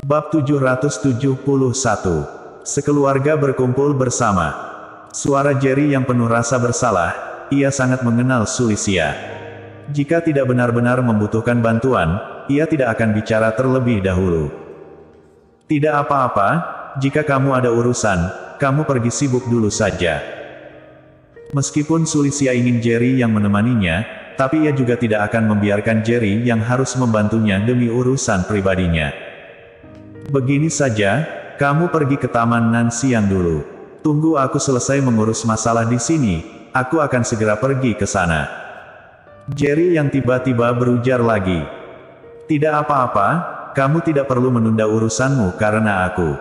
Bab 771. Sekeluarga berkumpul bersama. Suara Jerry yang penuh rasa bersalah, ia sangat mengenal Sulisia. Jika tidak benar-benar membutuhkan bantuan, ia tidak akan bicara terlebih dahulu. Tidak apa-apa, jika kamu ada urusan, kamu pergi sibuk dulu saja. Meskipun Sulisia ingin Jerry yang menemaninya, tapi ia juga tidak akan membiarkan Jerry yang harus membantunya demi urusan pribadinya. Begini saja, kamu pergi ke taman nan siang dulu. Tunggu aku selesai mengurus masalah di sini, aku akan segera pergi ke sana. Jerry yang tiba-tiba berujar lagi. Tidak apa-apa, kamu tidak perlu menunda urusanmu karena aku.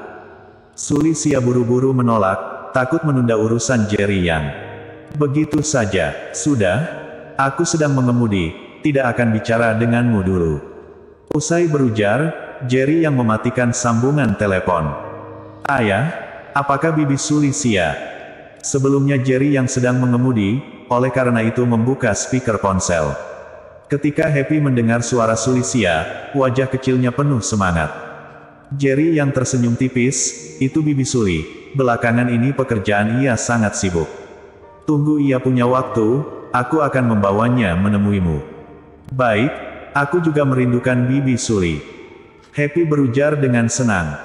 Sulisia buru-buru menolak, takut menunda urusan Jerry yang. Begitu saja, sudah, aku sedang mengemudi, tidak akan bicara denganmu dulu. Usai berujar, Jerry yang mematikan sambungan telepon. Ayah, apakah bibi Sulisia? Sebelumnya Jerry yang sedang mengemudi, oleh karena itu membuka speaker ponsel. Ketika Happy mendengar suara Sulisia, wajah kecilnya penuh semangat. Jerry yang tersenyum tipis, itu bibi Suli, belakangan ini pekerjaan ia sangat sibuk. Tunggu ia punya waktu, aku akan membawanya menemuimu. Baik, aku juga merindukan bibi Suli. Happy berujar dengan senang.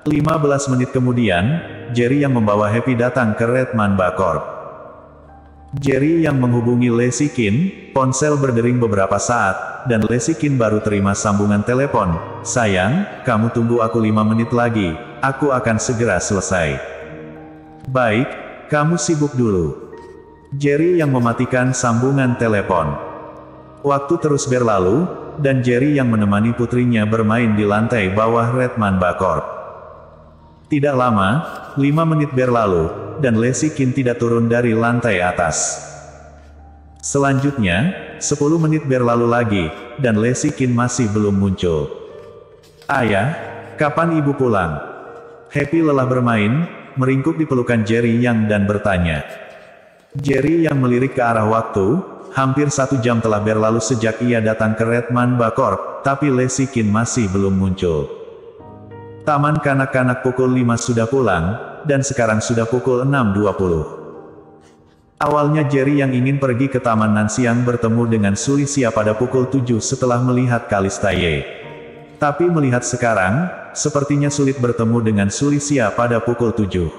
15 menit kemudian, Jerry yang membawa Happy datang ke Redman Bacorp. Jerry yang menghubungi Lesikin, ponsel berdering beberapa saat, dan Lesikin baru terima sambungan telepon. Sayang, kamu tunggu aku 5 menit lagi, aku akan segera selesai. Baik, kamu sibuk dulu. Jerry yang mematikan sambungan telepon. Waktu terus berlalu, dan Jerry yang menemani putrinya bermain di lantai bawah Redman Bacorp. Tidak lama, 5 menit berlalu, dan Lesikin tidak turun dari lantai atas. Selanjutnya, 10 menit berlalu lagi, dan Lesikin masih belum muncul. Ayah, kapan ibu pulang? Happy lelah bermain, meringkuk di pelukan Jerry yang dan bertanya. Jerry yang melirik ke arah waktu. Hampir 1 jam telah berlalu sejak ia datang ke Redman Bacorp, tapi Lesikin masih belum muncul. Taman kanak-kanak pukul 5 sudah pulang, dan sekarang sudah pukul 6.20. Awalnya Jerry yang ingin pergi ke taman nan siang bertemu dengan Sulisia pada pukul 7 setelah melihat Kalistaye. Tapi melihat sekarang, sepertinya sulit bertemu dengan Sulisia pada pukul 7.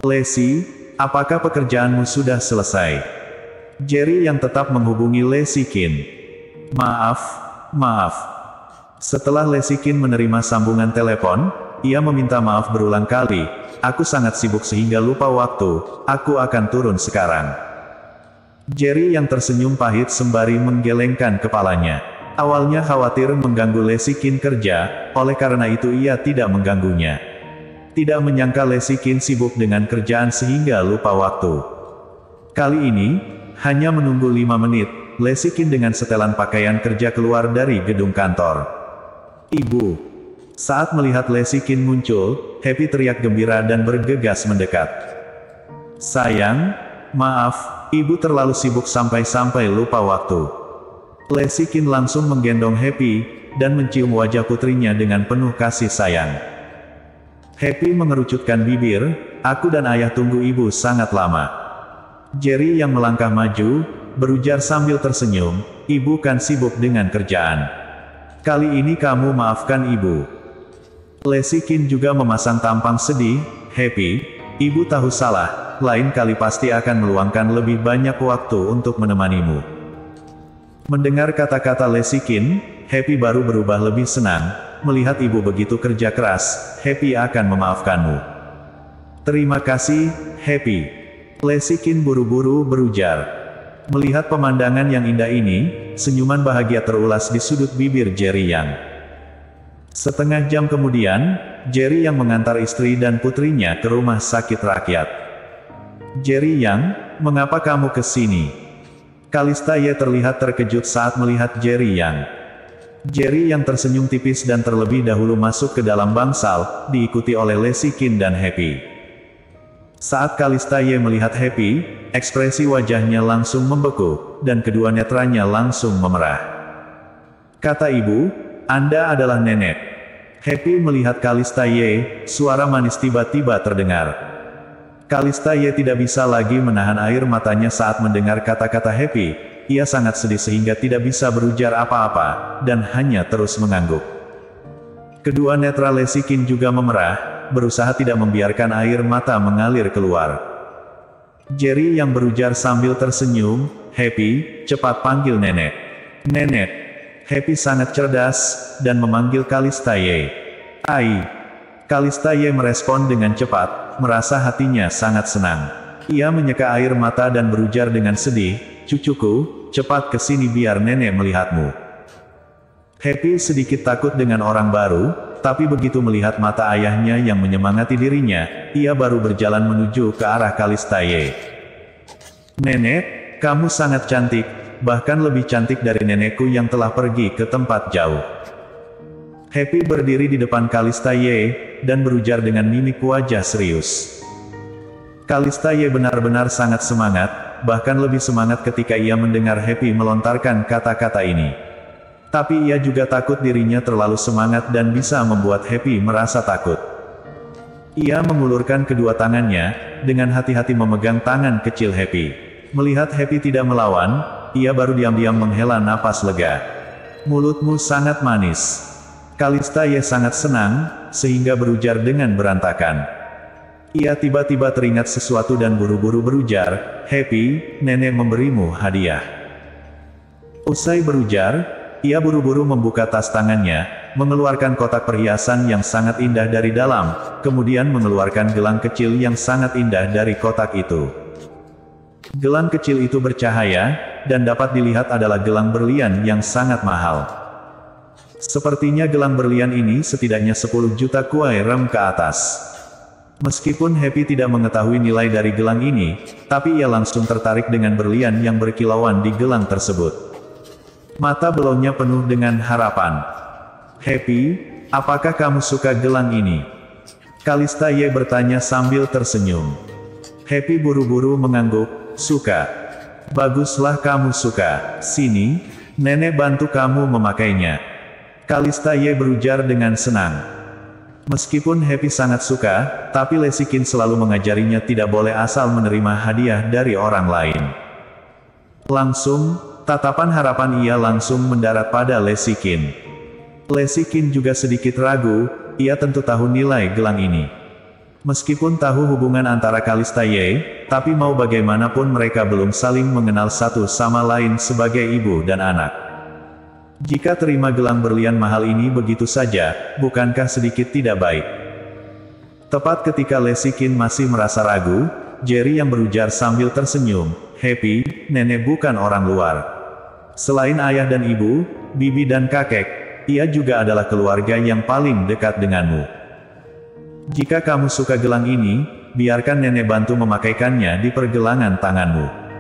Lesi, apakah pekerjaanmu sudah selesai? Jerry yang tetap menghubungi Lesikin. Maaf. Setelah Lesikin menerima sambungan telepon, ia meminta maaf berulang kali. Aku sangat sibuk sehingga lupa waktu, aku akan turun sekarang. Jerry yang tersenyum pahit sembari menggelengkan kepalanya. Awalnya khawatir mengganggu Lesikin kerja, oleh karena itu ia tidak mengganggunya. Tidak menyangka Lesikin sibuk dengan kerjaan sehingga lupa waktu. Kali ini, hanya menunggu 5 menit, Lesikin dengan setelan pakaian kerja keluar dari gedung kantor. Ibu. Saat melihat Lesikin muncul, Happy teriak gembira dan bergegas mendekat. Sayang, maaf, ibu terlalu sibuk sampai lupa waktu. Lesikin langsung menggendong Happy, dan mencium wajah putrinya dengan penuh kasih sayang. Happy mengerucutkan bibir, aku dan ayah tunggu ibu sangat lama. Jerry yang melangkah maju, berujar sambil tersenyum, ibu kan sibuk dengan kerjaan. Kali ini kamu maafkan ibu. Lesikin juga memasang tampang sedih, Happy, ibu tahu salah, lain kali pasti akan meluangkan lebih banyak waktu untuk menemanimu. Mendengar kata-kata Lesikin, Happy baru berubah lebih senang, melihat ibu begitu kerja keras, Happy akan memaafkanmu. Terima kasih, Happy. Lesikin buru-buru berujar. Melihat pemandangan yang indah ini, senyuman bahagia terulas di sudut bibir Jerry yang. Setengah jam kemudian, Jerry yang mengantar istri dan putrinya ke rumah sakit rakyat. Jerry yang, mengapa kamu ke sini? Kalistaye terlihat terkejut saat melihat Jerry yang. Jerry yang tersenyum tipis dan terlebih dahulu masuk ke dalam bangsal, diikuti oleh Lesikin dan Happy. Saat Kalistaye melihat Happy, ekspresi wajahnya langsung membeku, dan kedua netranya langsung memerah. Kata ibu, Anda adalah nenek. Happy melihat Kalista Ye, suara manis tiba-tiba terdengar. Kalista Ye tidak bisa lagi menahan air matanya saat mendengar kata-kata Happy. Ia sangat sedih sehingga tidak bisa berujar apa-apa, dan hanya terus mengangguk. Kedua netra Lesikin juga memerah, berusaha tidak membiarkan air mata mengalir keluar. Jerry yang berujar sambil tersenyum, "Happy, cepat panggil nenek." "Nenek." Happy sangat cerdas, dan memanggil Kalista Ye. "Ai." Kalista Ye merespon dengan cepat, merasa hatinya sangat senang. Ia menyeka air mata dan berujar dengan sedih, "Cucuku, cepat ke sini biar nenek melihatmu." Happy sedikit takut dengan orang baru, tapi begitu melihat mata ayahnya yang menyemangati dirinya, ia baru berjalan menuju ke arah Kalista Ye. "Nenek, kamu sangat cantik, bahkan lebih cantik dari nenekku yang telah pergi ke tempat jauh." Happy berdiri di depan Kalista Ye, dan berujar dengan mimik wajah serius. Kalista Ye benar-benar sangat semangat, bahkan lebih semangat ketika ia mendengar Happy melontarkan kata-kata ini. Tapi ia juga takut dirinya terlalu semangat dan bisa membuat Happy merasa takut. Ia mengulurkan kedua tangannya, dengan hati-hati memegang tangan kecil Happy. Melihat Happy tidak melawan, ia baru diam-diam menghela napas lega. "Mulutmu sangat manis." Kalista Ye sangat senang, sehingga berujar dengan berantakan. Ia tiba-tiba teringat sesuatu dan buru-buru berujar, "Happy, nenek memberimu hadiah." Usai berujar, ia buru-buru membuka tas tangannya, mengeluarkan kotak perhiasan yang sangat indah dari dalam, kemudian mengeluarkan gelang kecil yang sangat indah dari kotak itu. Gelang kecil itu bercahaya, dan dapat dilihat adalah gelang berlian yang sangat mahal. Sepertinya gelang berlian ini setidaknya 10 juta kuai rem ke atas. Meskipun Happy tidak mengetahui nilai dari gelang ini, tapi ia langsung tertarik dengan berlian yang berkilauan di gelang tersebut. Mata belaunya penuh dengan harapan. "Happy, apakah kamu suka gelang ini?" Kalista Ye bertanya sambil tersenyum. Happy buru-buru mengangguk, "Suka." "Baguslah kamu suka. Sini, nenek bantu kamu memakainya." Kalista Ye berujar dengan senang. Meskipun Happy sangat suka, tapi Lesikin selalu mengajarinya tidak boleh asal menerima hadiah dari orang lain. Langsung, tatapan harapan ia langsung mendarat pada Lesikin. Lesikin juga sedikit ragu, ia tentu tahu nilai gelang ini. Meskipun tahu hubungan antara Kalista Ye, tapi mau bagaimanapun mereka belum saling mengenal satu sama lain sebagai ibu dan anak. Jika terima gelang berlian mahal ini begitu saja, bukankah sedikit tidak baik? Tepat ketika Lesikin masih merasa ragu, Jerry yang berujar sambil tersenyum, "Happy, nenek bukan orang luar. Selain ayah dan ibu, bibi dan kakek, ia juga adalah keluarga yang paling dekat denganmu. Jika kamu suka gelang ini, biarkan nenek bantu memakaikannya di pergelangan tanganmu."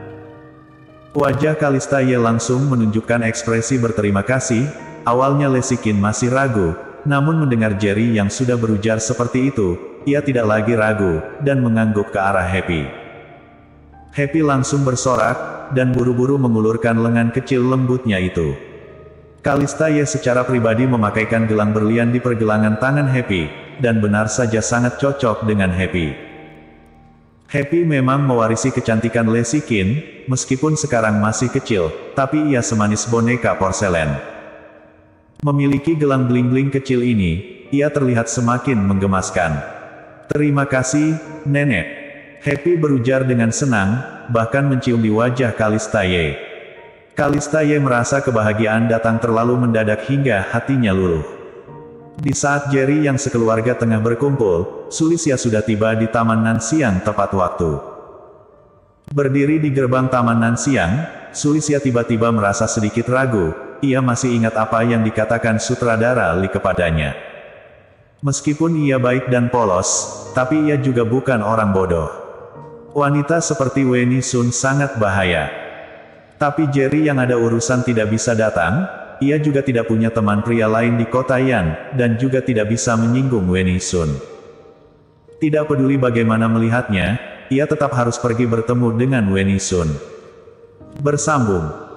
Wajah Kalista Ye langsung menunjukkan ekspresi berterima kasih. Awalnya Lesikin masih ragu, namun mendengar Jerry yang sudah berujar seperti itu, ia tidak lagi ragu, dan mengangguk ke arah Happy. Happy langsung bersorak, dan buru-buru mengulurkan lengan kecil lembutnya itu. Kalista Ye secara pribadi memakaikan gelang berlian di pergelangan tangan Happy, dan benar saja sangat cocok dengan Happy. Happy memang mewarisi kecantikan Lesikin, meskipun sekarang masih kecil, tapi ia semanis boneka porselen. Memiliki gelang bling-bling kecil ini, ia terlihat semakin menggemaskan. "Terima kasih, nenek." Happy berujar dengan senang, bahkan mencium di wajah Kalista Ye. Kalista Ye merasa kebahagiaan datang terlalu mendadak hingga hatinya luluh. Di saat Jerry yang sekeluarga tengah berkumpul, Sulisya sudah tiba di Taman Nanxiang tepat waktu. Berdiri di gerbang Taman Nanxiang, Sulisya tiba-tiba merasa sedikit ragu, ia masih ingat apa yang dikatakan sutradara Li kepadanya. Meskipun ia baik dan polos, tapi ia juga bukan orang bodoh. Wanita seperti Weni Sun sangat bahaya. Tapi Jerry yang ada urusan tidak bisa datang, ia juga tidak punya teman pria lain di kota Yan, dan juga tidak bisa menyinggung Weni Sun. Tidak peduli bagaimana melihatnya, ia tetap harus pergi bertemu dengan Weni Sun. Bersambung.